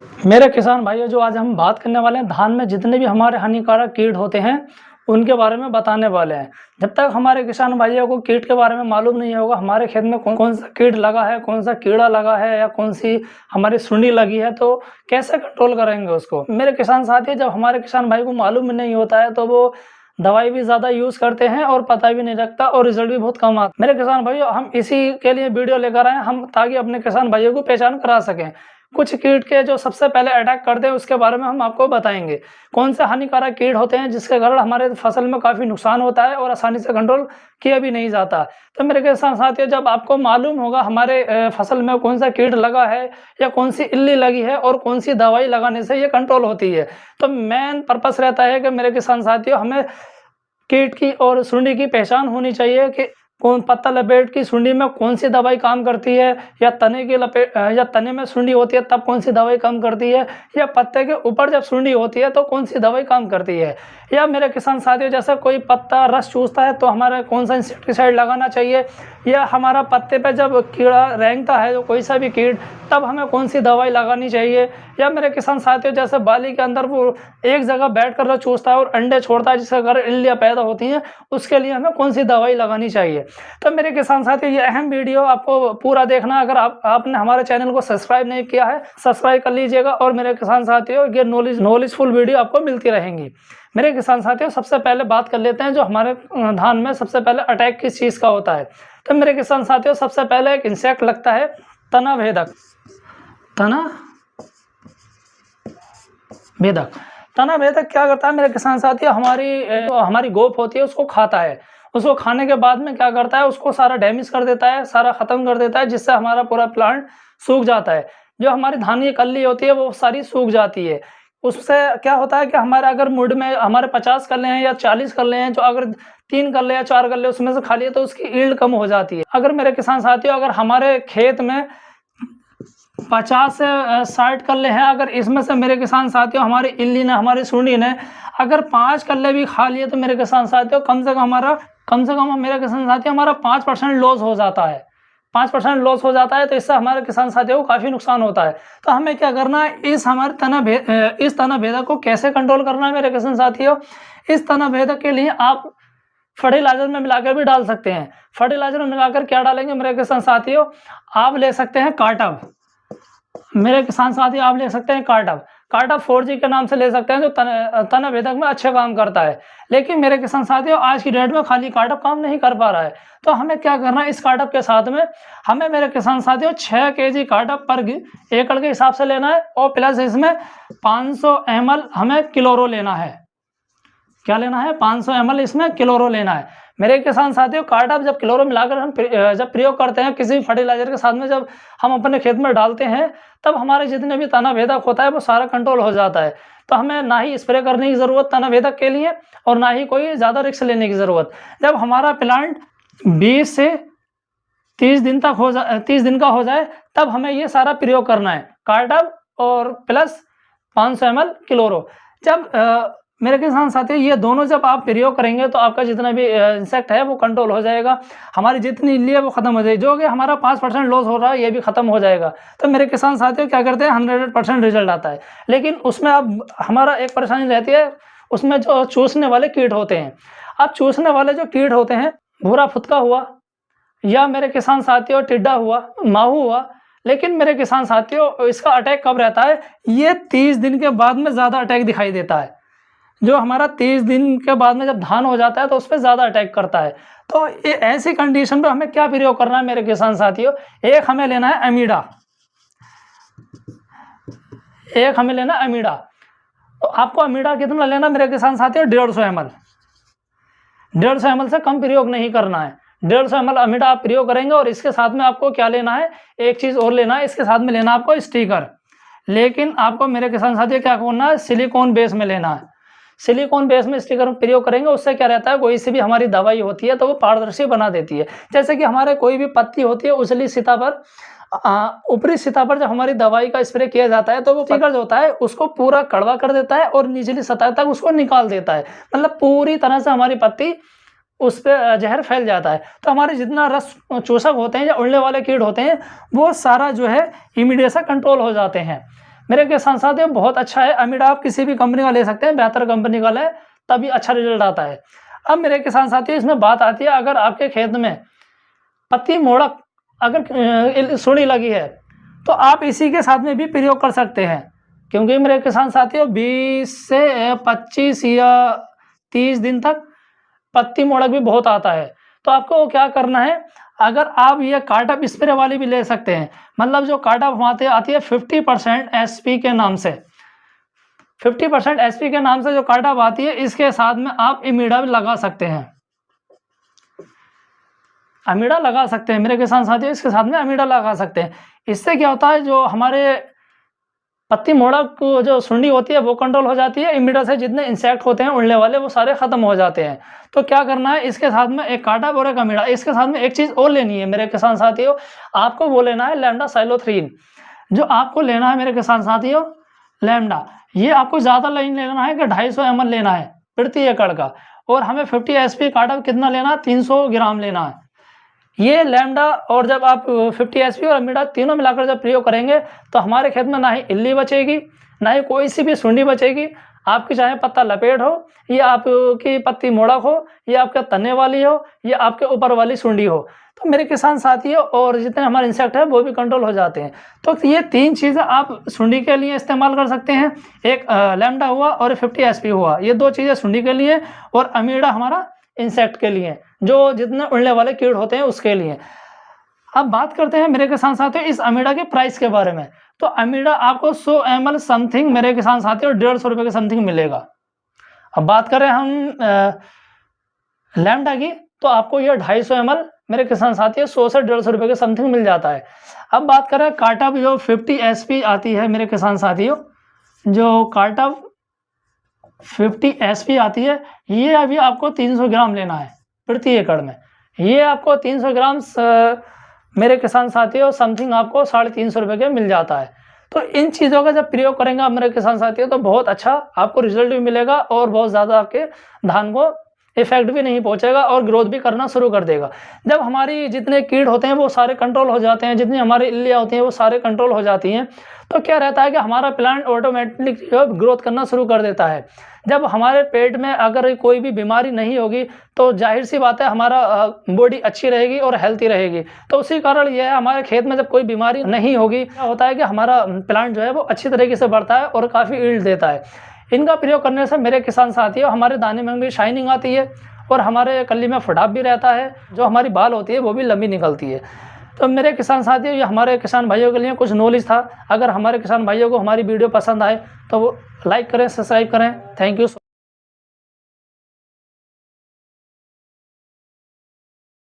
मेरे किसान भाइयों, जो आज हम बात करने वाले हैं, धान में जितने भी हमारे हानिकारक कीट होते हैं उनके बारे में बताने वाले हैं। जब तक हमारे किसान भाइयों को कीट के बारे में मालूम नहीं होगा, हमारे खेत में कौन कौन सा कीट लगा है, कौन सा कीड़ा लगा है या कौन सी हमारी सुंडी लगी है, तो कैसे कंट्रोल करेंगे उसको। मेरे किसान साथी, जब हमारे किसान भाई को मालूम नहीं होता है तो वो दवाई भी ज़्यादा यूज़ करते हैं और पता भी नहीं लगता और रिजल्ट भी बहुत कम आता है। मेरे किसान भाइयों, हम इसी के लिए वीडियो लेकर आए हम, ताकि अपने किसान भाइयों को पहचान करा सकें। कुछ कीट के जो सबसे पहले अटैक करते हैं उसके बारे में हम आपको बताएंगे। कौन से हानिकारक कीट होते हैं जिसके कारण हमारे फसल में काफ़ी नुकसान होता है और आसानी से कंट्रोल किया भी नहीं जाता। तो मेरे किसान साथियों, जब आपको मालूम होगा हमारे फसल में कौन सा कीट लगा है या कौन सी इल्ली लगी है और कौन सी दवाई लगाने से ये कंट्रोल होती है, तो मेन पर्पस रहता है कि मेरे किसान साथियों, हमें कीट की और सुंडी की पहचान होनी चाहिए कि कौन पत्ता लपेट की सुंडी में कौन सी दवाई काम करती है, या तने की लपेट या तने में सुंडी होती है तब कौन सी दवाई काम करती है, या पत्ते के ऊपर जब सुंडी होती है तो कौन सी दवाई काम करती है। या मेरे किसान साथियों, जैसे कोई पत्ता रस चूसता है तो हमारा कौन सा इंसेक्टिसाइड लगाना चाहिए, या हमारा पत्ते पे जब कीड़ा रेंगता है, जो कोई सा भी कीट, तब हमें कौन सी दवाई लगानी चाहिए। या मेरे किसान साथियों, जैसे बाली के अंदर वो एक जगह बैठ कर रस चूसता है और अंडे छोड़ता है जिसके कारण इल्लियाँ पैदा होती हैं, उसके लिए हमें कौन सी दवाई लगानी चाहिए। तो मेरे किसान साथियों, ये अहम वीडियो आपको पूरा देखना। अगर आपने हमारे चैनल को सब्सक्राइब नहीं किया है, सब्सक्राइब कर लीजिएगा। और मेरे किसान साथियों, ये नॉलेजफुल वीडियो आपको मिलती रहेंगी। मेरे किसान साथियों, सबसे पहले बात कर लेते हैं जो हमारे धान में सबसे पहले अटैक किस चीज़ का होता है। तो मेरे किसान साथियों, सबसे पहले एक इंसेक्ट लगता है तना भेदक। तना भेदक क्या करता है मेरे किसान साथियों, हमारी गोप होती है उसको खाता है। उसको खाने के बाद में क्या करता है, उसको सारा डैमेज कर देता है, सारा खत्म कर देता है, जिससे हमारा पूरा प्लांट सूख जाता है। जो हमारी धान की कल्ली होती है वो सारी सूख जाती है। उससे क्या होता है कि हमारे अगर मुड में हमारे 50 कल्ले हैं या 40 कल्ले हैं, जो अगर 3 कल्ले या 4 कल्ले उसमें से खाली है तो उसकी ईल्ड कम हो जाती है। अगर मेरे किसान साथियों, अगर हमारे खेत में 50 से 60 कल्ले हैं, अगर इसमें से मेरे किसान साथियों हमारी इल्ली ने, हमारी सुंडी ने अगर 5 कल्ले भी खा लिए, तो मेरे किसान साथियों कम से कम मेरे किसान साथियों हमारा 5% लॉस हो जाता है। 5% लॉस हो जाता है, तो इससे हमारे किसान साथियों को काफ़ी नुकसान होता है। तो हमें क्या करना है, इस तना भेदक को कैसे कंट्रोल करना है मेरे किसान साथियों। इस तना भेदक के लिए आप फर्टिलाइजर में मिलाकर भी डाल सकते हैं। फर्टिलाइजर में मिलाकर क्या डालेंगे मेरे किसान साथियों, आप ले सकते हैं कार्टव। मेरे किसान साथी, आप ले सकते हैं कार्टव 4G के नाम से ले सकते हैं, जो तना भेदक में अच्छे काम करता है। लेकिन मेरे किसान साथियों, आज की डेट में खाली कार्टव काम नहीं कर पा रहा है। तो हमें क्या करना है, इस कार्टव के साथ में हमें मेरे किसान साथियों 6 kg कार्टव पर एकड़ के हिसाब से लेना है, और प्लस इसमें 500 ml हमें क्लोरो लेना है। क्या लेना है, 500 ml इसमें क्लोरो लेना है। मेरे किसान साथियों, कार्टव जब क्लोरो मिलाकर हम जब प्रयोग करते हैं किसी भी फर्टिलाइजर के साथ में, जब हम अपने खेत में डालते हैं, तब हमारे जितने भी तना भेदक होता है वो सारा कंट्रोल हो जाता है। तो हमें ना ही स्प्रे करने की ज़रूरत तना भेदक के लिए, और ना ही कोई ज़्यादा रिस्क लेने की ज़रूरत। जब हमारा प्लांट 20 से 30 दिन का हो जाए, तब हमें ये सारा प्रयोग करना है, कार्टव और प्लस 500 ml क्लोरो। जब मेरे किसान साथियों, ये दोनों जब आप प्रयोग करेंगे तो आपका जितना भी इंसेक्ट है वो कंट्रोल हो जाएगा। हमारी जितनी इल्ली है वो खत्म हो जाएगी, जो कि हमारा 5% लॉस हो रहा है ये भी खत्म हो जाएगा। तो मेरे किसान साथियों, क्या करते हैं, 100% रिजल्ट आता है। लेकिन उसमें अब हमारा एक परेशानी रहती है, उसमें जो चूसने वाले कीट होते हैं। अब चूसने वाले जो कीट होते हैं, भूरा फुदका हुआ, या मेरे किसान साथियों टिड्डा हुआ, माहू हुआ। लेकिन मेरे किसान साथियों, इसका अटैक कब रहता है, ये 30 दिन के बाद में ज़्यादा अटैक दिखाई देता है। जो हमारा 30 दिन के बाद में जब धान हो जाता है तो उस पर ज़्यादा अटैक करता है। तो ये ऐसी कंडीशन पे हमें क्या प्रयोग करना है मेरे किसान साथियों, एक हमें लेना है अमीडा। तो आपको अमीडा कितना लेना मेरे किसान साथियों, 150 ml। 150 ml से कम प्रयोग नहीं करना है। 150 ml अमीडा आप प्रयोग करेंगे, और इसके साथ में आपको क्या लेना है, एक चीज़ और लेना है, इसके साथ में लेना आपको स्टिकर। लेकिन आपको मेरे किसान साथियों क्या करना है, सिलिकॉन बेस में लेना है। सिलिकॉन बेस में स्टिकर प्रयोग करेंगे, उससे क्या रहता है, कोई सी भी हमारी दवाई होती है तो वो पारदर्शी बना देती है। जैसे कि हमारे कोई भी पत्ती होती है, उछली सतह पर, ऊपरी सतह पर जब हमारी दवाई का स्प्रे किया जाता है तो वो स्टिकर जो होता है उसको पूरा कड़वा कर देता है और निचली सतह तक उसको निकाल देता है। मतलब पूरी तरह से हमारी पत्ती उस पर जहर फैल जाता है। तो हमारे जितना रस चूसक होते हैं या उड़ने वाले कीट होते हैं, वो सारा जो है इमीडिएट से कंट्रोल हो जाते हैं। मेरे किसान साथियों बहुत अच्छा है। अमीडा आप किसी भी कंपनी का ले सकते हैं, बेहतर कंपनी का लें तभी अच्छा रिजल्ट आता है। अब मेरे किसान साथियों इसमें बात आती है, अगर आपके खेत में पत्ती मोड़क अगर सुंडी लगी है तो आप इसी के साथ में भी प्रयोग कर सकते हैं, क्योंकि मेरे किसान साथियों 20 से 25 या 30 दिन तक पत्ती मोड़क भी बहुत आता है। तो आपको क्या करना है, अगर आप ये कार्टअप स्प्रे वाली भी ले सकते हैं, मतलब जो कार्टअप आती है 50% एसपी के नाम से, 50% एसपी के नाम से जो कार्टअप आती है, इसके साथ में आप अमीडा भी लगा सकते हैं। अमीडा लगा सकते हैं मेरे किसान साथियों, इसके साथ में अमीडा लगा सकते हैं। इससे क्या होता है, जो हमारे पत्ती मोड़क जो सुंडी होती है वो कंट्रोल हो जाती है। अमीडा से जितने इंसेक्ट होते हैं उड़ने वाले वो सारे खत्म हो जाते हैं। तो क्या करना है, इसके साथ में एक कार्टअप और एक अमीडा, इसके साथ में एक चीज़ और लेनी है मेरे किसान साथियों, आपको वो लेना है लैम्डा साइलोथ्रीन। जो आपको लेना है मेरे किसान साथियों लैम्डा, ये आपको ज़्यादा नहीं लेना है कि 250 ml लेना है प्रति एकड़ का, और हमें 50 SP कार्टअप कितना लेना है, 300 ग्राम लेना है ये लैम्डा। और जब आप 50 SP और अमीडा तीनों मिलाकर जब प्रयोग करेंगे तो हमारे खेत में ना ही इल्ली बचेगी, ना ही कोई सी भी सुंडी बचेगी। आपकी चाहे पत्ता लपेट हो, या आपकी पत्ती मोड़क हो, या आपके तने वाली हो, या आपके ऊपर वाली सुंडी हो, तो मेरे किसान साथियों और जितने हमारे इंसेक्ट हैं वो भी कंट्रोल हो जाते हैं। तो ये 3 चीज़ें आप सुंडी के लिए इस्तेमाल कर सकते हैं, एक लैम्डा हुआ और 50 SP हुआ, ये 2 चीज़ें सुंडी के लिए, और अमीडा हमारा इंसेक्ट के लिए, जो जितने उड़ने वाले कीड़ होते हैं उसके लिए। अब बात करते हैं मेरे किसान साथियों इस अमीडा के प्राइस के बारे में। तो अमीडा आपको 100 ml समथिंग मेरे किसान साथियों 150 रुपये के समथिंग मिलेगा। अब बात करें हम लैम्डा की, तो आपको ये 250 ml मेरे किसान साथियों 100 से 150 रुपये के समथिंग मिल जाता है। अब बात करें कार्टअप जो 50 SP आती है मेरे किसान साथियों, जो कार्टअप 50 SP आती है, ये अभी आपको 300 ग्राम लेना है प्रति एकड़ में। ये आपको 300 ग्राम मेरे किसान साथियों समथिंग आपको 350 रुपये के मिल जाता है। तो इन चीज़ों का जब प्रयोग करेंगे आप मेरे किसान साथियों तो बहुत अच्छा आपको रिजल्ट भी मिलेगा, और बहुत ज़्यादा आपके धान को इफेक्ट भी नहीं पहुंचेगा और ग्रोथ भी करना शुरू कर देगा। जब हमारी जितने कीड़ होते हैं वो सारे कंट्रोल हो जाते हैं, जितनी हमारी इल्लियाँ होती हैं वो सारे कंट्रोल हो जाती हैं, तो क्या रहता है कि हमारा प्लांट ऑटोमेटिक ग्रोथ करना शुरू कर देता है। जब हमारे पेट में अगर कोई भी बीमारी नहीं होगी तो जाहिर सी बात है हमारा बॉडी अच्छी रहेगी और हेल्थी रहेगी। तो उसी कारण यह है, हमारे खेत में जब कोई बीमारी नहीं होगी, क्या होता है कि हमारा प्लांट जो है वो अच्छी तरीके से बढ़ता है और काफ़ी ईल्ड देता है। इनका प्रयोग करने से मेरे किसान साथियों हमारे दाने में भी शाइनिंग आती है, और हमारे कली में फटाप भी रहता है, जो हमारी बाल होती है वो भी लंबी निकलती है। तो मेरे किसान साथियों ये हमारे किसान भाइयों के लिए कुछ नॉलेज था। अगर हमारे किसान भाइयों को हमारी वीडियो पसंद आए तो वो लाइक करें, सब्सक्राइब करें। Thank you.